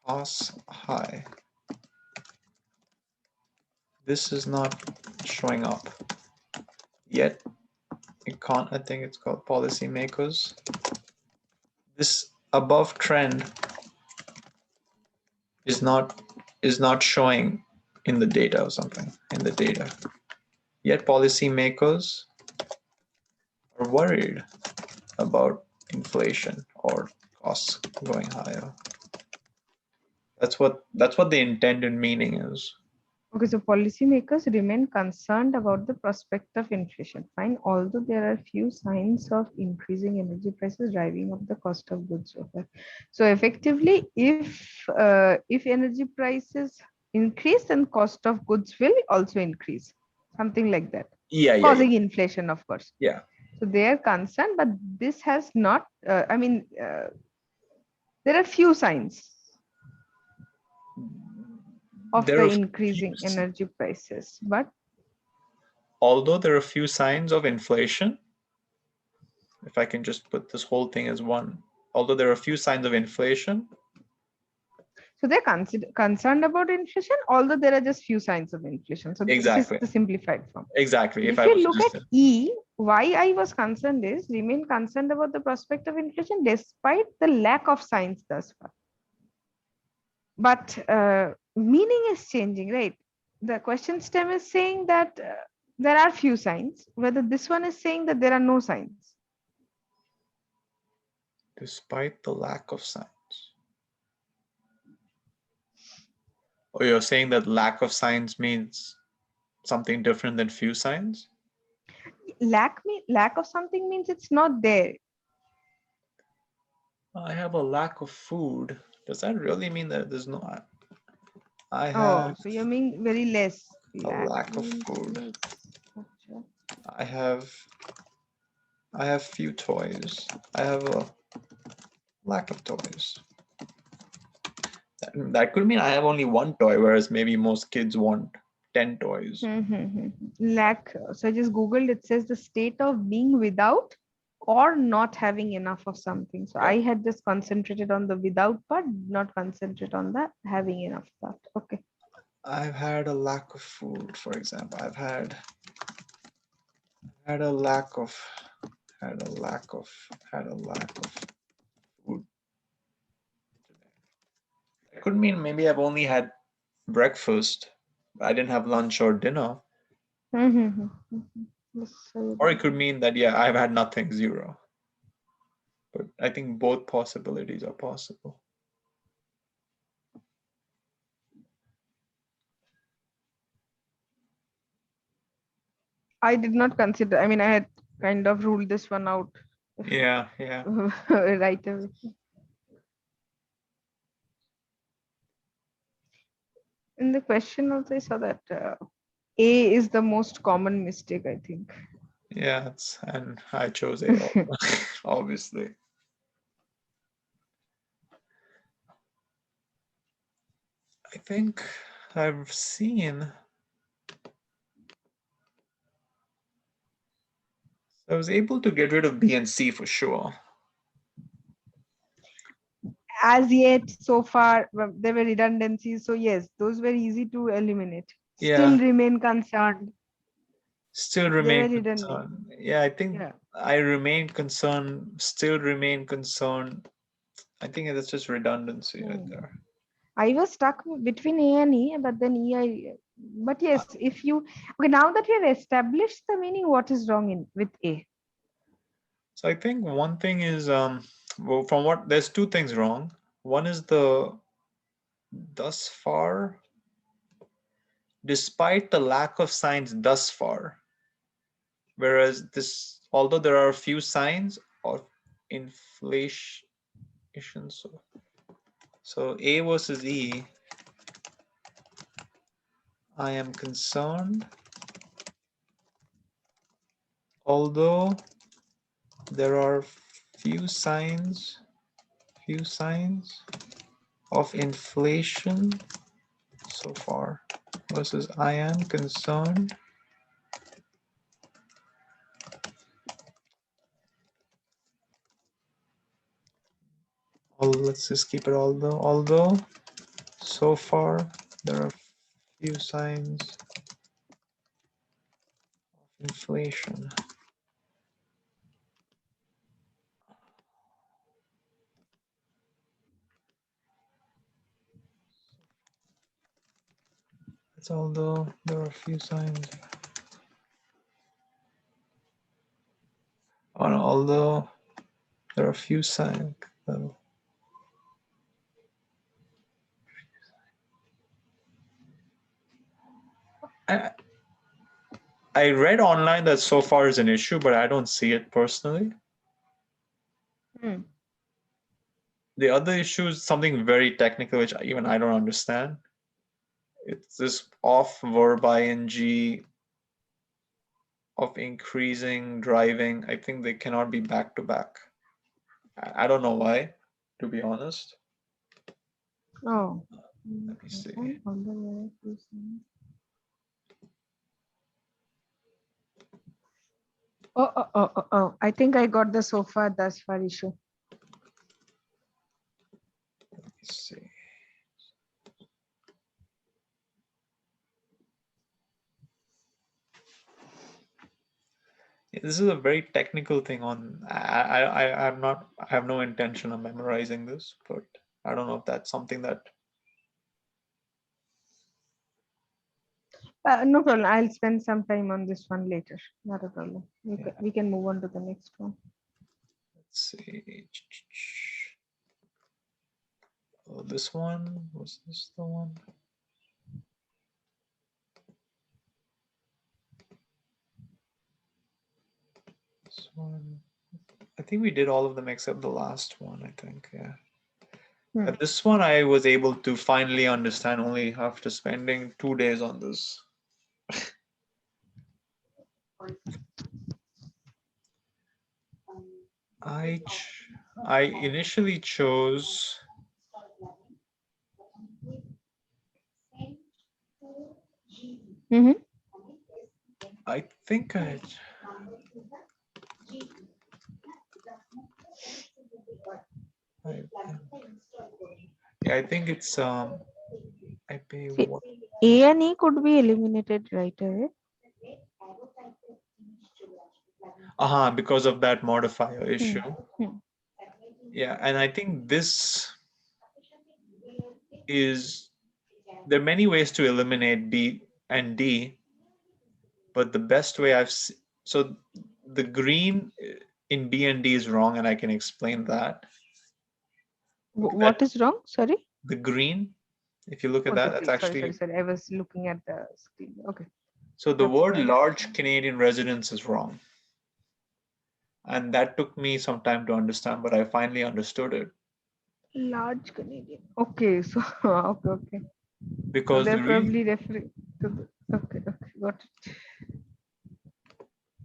Speaker 1: costs high. This is not showing up yet. I think it's called policymakers. This above trend is not showing in the data or something in the data. Yet policymakers are worried about inflation or costs going higher. That's what the intended meaning is.
Speaker 2: Okay, so policymakers remain concerned about the prospect of inflation. Fine, although there are few signs of increasing energy prices driving up the cost of goods. Okay, so effectively, if energy prices increase, then cost of goods will also increase, something like that,
Speaker 1: Yeah, yeah, yeah,
Speaker 2: causing inflation, of course.
Speaker 1: yeah.
Speaker 2: So they are concerned, but this has not. There are few signs of
Speaker 1: There
Speaker 2: the
Speaker 1: are few,
Speaker 2: increasing energy prices, but
Speaker 1: although there are few signs of inflation, if I can just put this whole thing as one, although there are a few signs of inflation,
Speaker 2: so they're concerned about inflation, although there are just few signs of inflation. So this is
Speaker 1: exactly,
Speaker 2: the simplified form.
Speaker 1: exactly.
Speaker 2: And
Speaker 1: If
Speaker 2: if
Speaker 1: I
Speaker 2: you
Speaker 1: was
Speaker 2: look
Speaker 1: just
Speaker 2: at E, why I was concerned is remain concerned about the prospect of inflation despite the lack of signs thus far. But meaning is changing, right? The question stem is saying that there are few signs, whether this one is saying that there are no signs.
Speaker 1: despite the lack of signs. Or you're saying that lack of signs means something different than few signs?
Speaker 2: Lack of something means it's not there.
Speaker 1: I have a lack of food. Does that really mean that there's no? I
Speaker 2: Oh,
Speaker 1: have
Speaker 2: so you mean very less.
Speaker 1: a
Speaker 2: Lack
Speaker 1: lack of
Speaker 2: means
Speaker 1: food.
Speaker 2: less. Gotcha.
Speaker 1: I have I have few toys. I have a lack of toys. That could mean I have only one toy, whereas maybe most kids want 10 toys.
Speaker 2: Lack. So I just googled. It says the state of being without or not having enough of something. So
Speaker 1: Yeah.
Speaker 2: I had just concentrated on the without part, not concentrate on the having enough part. Okay.
Speaker 1: I've had a lack of food, for example. Had a lack of had a lack of had a lack of food today. It could mean maybe I've only had breakfast. I didn't have lunch or dinner.
Speaker 2: Yes, I would
Speaker 1: Or it could
Speaker 2: agree.
Speaker 1: mean that yeah, I've had nothing, zero. But I think both possibilities are possible.
Speaker 2: I did not consider. I mean, I had kind of ruled this one out
Speaker 1: Yeah, yeah.
Speaker 2: right away. In the question also, I saw that A is the most common mistake, I think.
Speaker 1: Yeah, and I chose A also, obviously. I think I've seen I was able to get rid of B and C for sure.
Speaker 2: As yet, so far, there were redundancies. So, yes, those were easy to eliminate. Still
Speaker 1: Yeah,
Speaker 2: remain concerned.
Speaker 1: still
Speaker 2: They
Speaker 1: remain
Speaker 2: were redundant.
Speaker 1: concerned. Yeah, I think
Speaker 2: Yeah.
Speaker 1: I remain concerned, still remain concerned. I think that's just redundancy right
Speaker 2: Hmm.
Speaker 1: there.
Speaker 2: I was stuck between A and E, but then E, but yes, if you, okay, now that we have established the meaning, what is wrong in with A?
Speaker 1: So I think one thing is well, from what there's two things wrong. One is the thus far despite the lack of signs thus far. Whereas this, although there are a few signs of inflation, so A versus E, I am concerned, although there are few signs of inflation so far, versus I am concerned. Let's just keep it although so far there are few signs of inflation. It's although there are few signs. Oh, no, although there are few signs. I read online that so far is an issue, but I don't see it personally. The other issue is something very technical, which even I don't understand. It's this off verb ing of increasing driving. I think they cannot be back to back. I don't know why, to be honest.
Speaker 2: Oh.
Speaker 1: Let me see.
Speaker 2: Oh. I think I got the so far thus far issue.
Speaker 1: Let's see. Yeah, this is a very technical thing on I'm not, I have no intention of memorizing this, but I don't know if that's something that
Speaker 2: No problem. I'll spend some time on this one later. Not a problem. We can move on to the next one.
Speaker 1: let's see. Oh, this one, was this the one? This one. I think we did all of them except the last one, I think, yeah. This one I was able to finally understand only after spending 2 days on this. I initially chose. I think I think it's I pay what?
Speaker 2: A and E could be eliminated right away.
Speaker 1: Because of that modifier issue. Yeah, and I think this is, there are many ways to eliminate B and D, but the best way so the green in B and D is wrong, and I can explain that.
Speaker 2: What is wrong? Sorry.
Speaker 1: The green, if you look at that, that's actually.
Speaker 2: Sorry. I was looking at the screen. Okay.
Speaker 1: So the word large Canadian residence is wrong. And that took me some time to understand, but I finally understood it.
Speaker 2: Large Canadian. Okay, so okay.
Speaker 1: Because
Speaker 2: so they're probably referring to the, okay, got it.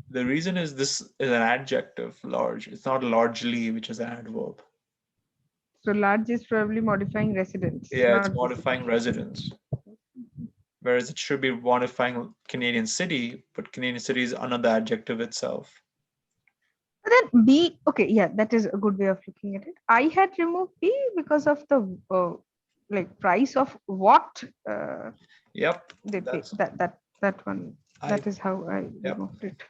Speaker 1: The reason is this is an adjective, large. It's not largely, which is an adverb.
Speaker 2: So large is probably modifying residence.
Speaker 1: Yeah, it's modifying residence. Whereas it should be modifying Canadian city, but Canadian city is another adjective itself.
Speaker 2: But then B, okay, yeah, that is a good way of looking at it. I had removed B because of the like price of what
Speaker 1: Yep.
Speaker 2: they pay. That one. That is how I removed it.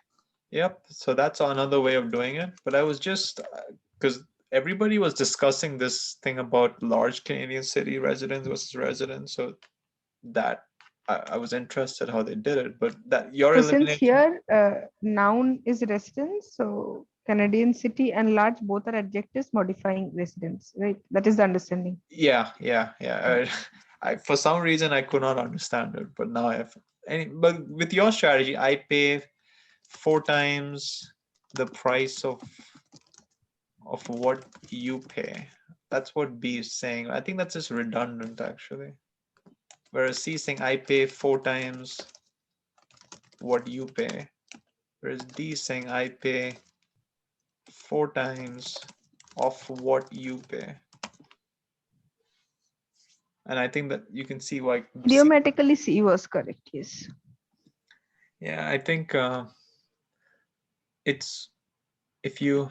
Speaker 1: Yep. So that's another way of doing it. But I was just because everybody was discussing this thing about large Canadian city residents versus residents. So that I was interested how they did it. But that your elimination.
Speaker 2: Since here noun is residence, so Canadian city and large both are adjectives modifying residence, right? That is the understanding.
Speaker 1: Yeah. For some reason I could not understand it, but now I have. But with your strategy, I pay 4 times the price of what you pay. That's what B is saying. I think that's just redundant actually. Whereas C is saying I pay 4 times what you pay. Whereas D is saying I pay 4 times of what you pay. And I think that you can see why.
Speaker 2: Idiomatically, C was correct. Yes.
Speaker 1: Yeah, I think it's if you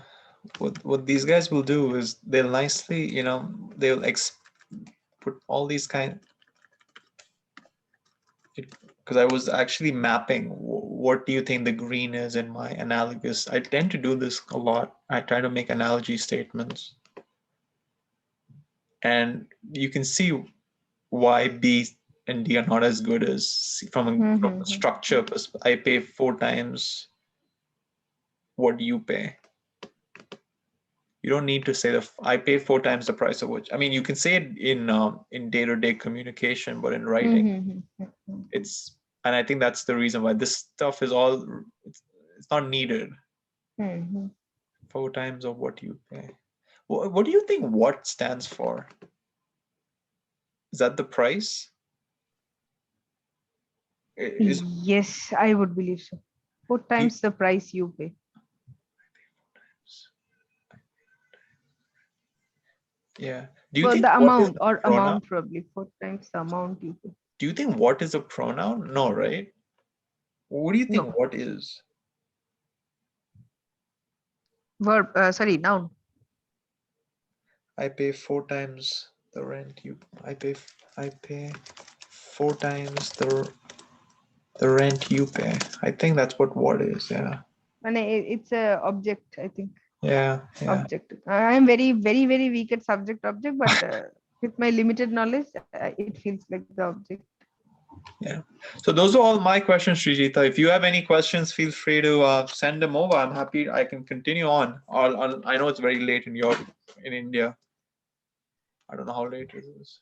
Speaker 1: what these guys will do is they'll nicely, they'll put all these because I was actually mapping what do you think the green is in my analogous. I tend to do this a lot. I try to make analogy statements, and you can see why B and D are not as good as from a structure perspective. I pay 4 times what you pay. You don't need to say I pay 4 times the price of which. I mean, you can say it in day-to-day communication, but in writing, and I think that's the reason why this stuff is it's not needed. 4 times of what you pay. What do you think what stands for? Is that the price?
Speaker 2: Yes, I would believe so. 4 times the price you pay.
Speaker 1: Yeah. Do you think
Speaker 2: the amount or
Speaker 1: pronoun?
Speaker 2: amount probably 4 times the amount you pay.
Speaker 1: Do you think what is a pronoun? No, right? What do you think
Speaker 2: No.
Speaker 1: what is?
Speaker 2: Verb. Sorry, noun.
Speaker 1: I pay 4 times the rent you. I pay 4 times the rent you pay. I think that's what is. Yeah.
Speaker 2: And it's a object, I think.
Speaker 1: Yeah.
Speaker 2: Object. I am very, very, very weak at subject object, but with my limited knowledge, it feels like the object.
Speaker 1: Yeah. So those are all my questions, Srijita. If you have any questions, feel free to send them over. I'm happy. I can continue on. I know it's very late in India. I don't know how late it is.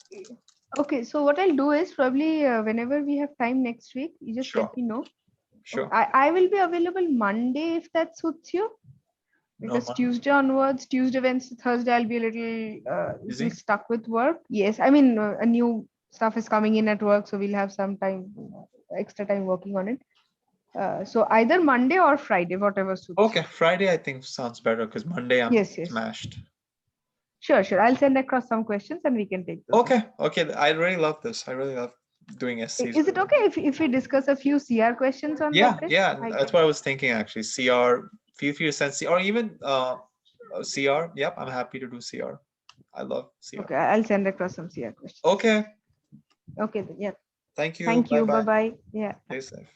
Speaker 2: Okay, so what I'll do is probably whenever we have time next week, you just
Speaker 1: Sure.
Speaker 2: let me know.
Speaker 1: Sure.
Speaker 2: I will be available Monday if that suits you. Because Tuesday onwards, Tuesday, Wednesday, Thursday, I'll be a little stuck with work. Yes, I mean, a new stuff is coming in at work, so we'll have some time, extra time working on it. So either Monday or Friday, whatever suits.
Speaker 1: Okay, Friday I think sounds better because Monday I'm smashed.
Speaker 2: Sure. I'll send across some questions and we can take those.
Speaker 1: Okay. I really love this. I really love doing essays.
Speaker 2: Is it okay if we discuss a few CR questions on that?
Speaker 1: Yeah. That's what I was thinking actually. CR, feel free to send CR or even CR. Yep, I'm happy to do CR. I love CR.
Speaker 2: Okay, I'll send across some CR questions.
Speaker 1: Okay.
Speaker 2: Okay, then, yeah.
Speaker 1: Thank you.
Speaker 2: Thank you. Bye-bye. Yeah.
Speaker 1: Stay safe.